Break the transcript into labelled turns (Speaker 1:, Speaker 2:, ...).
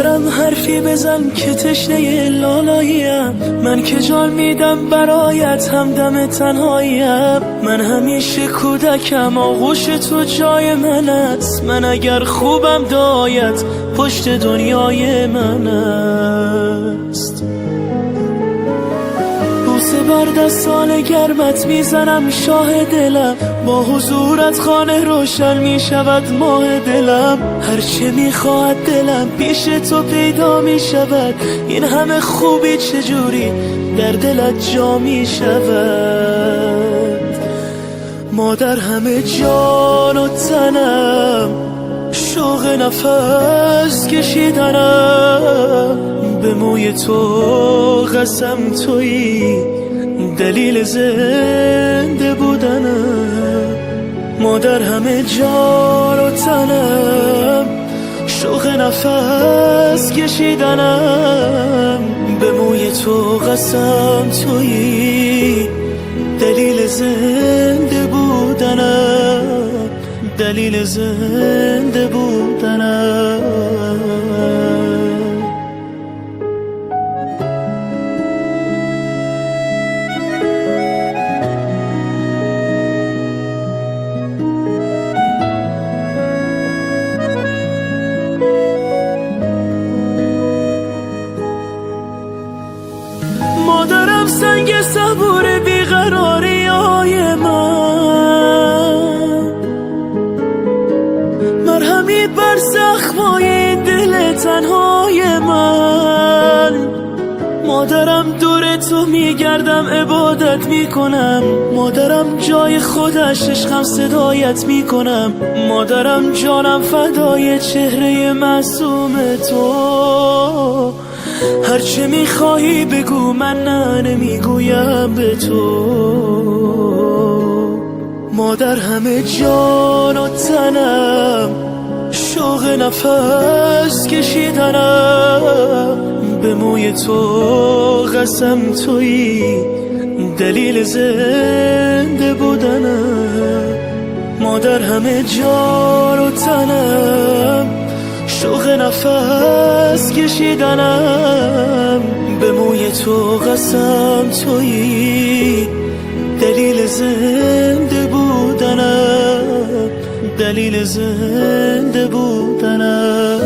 Speaker 1: مادرم حرفی بزن که تشنه لالاییم، من که جان میدم برایت همدم تنهاییم. من همیشه کودکم آغوش تو جای من است، من اگر خوبم دایت پشت دنیای من است. بوسه بر دستان گرمت میزنم شاه دلم، با حضورت خانه روشن میشود ماه دلم. هرچه میخواهد دلم پیش تو پیدا میشود، این همه خوبی چجوری در دلت جا میشود. مادر همه جان و تنم، شوق نفس کشیدنم، به موی تو قسم تویی دلیل زنده بودنم. مادر همه جان و تنم، شوق نفس کشیدنم، به موی تو قسم تویی دلیل زنده بودنم، دلیل زنده بودنم. مادرم سنگ صبور بیقراری های من، مرهمی بر زخمای دل تنهای من. مادرم دور تو میگردم عبادت میکنم، مادرم جای خودش عشقم صدایت میکنم. مادرم جانم فدای چهره معصوم تو، هرچه میخواهی بگو من نه نمیگویم به تو. مادر همه جان و تنم، شوق نفس کشیدنم، به موی تو قسم تویی دلیل زنده بودنم. مادر همه جان و تنم، شوق نفس کشیدنم، به موی تو قسم تویی دلیل زنده بودنم، دلیل زنده بودنم.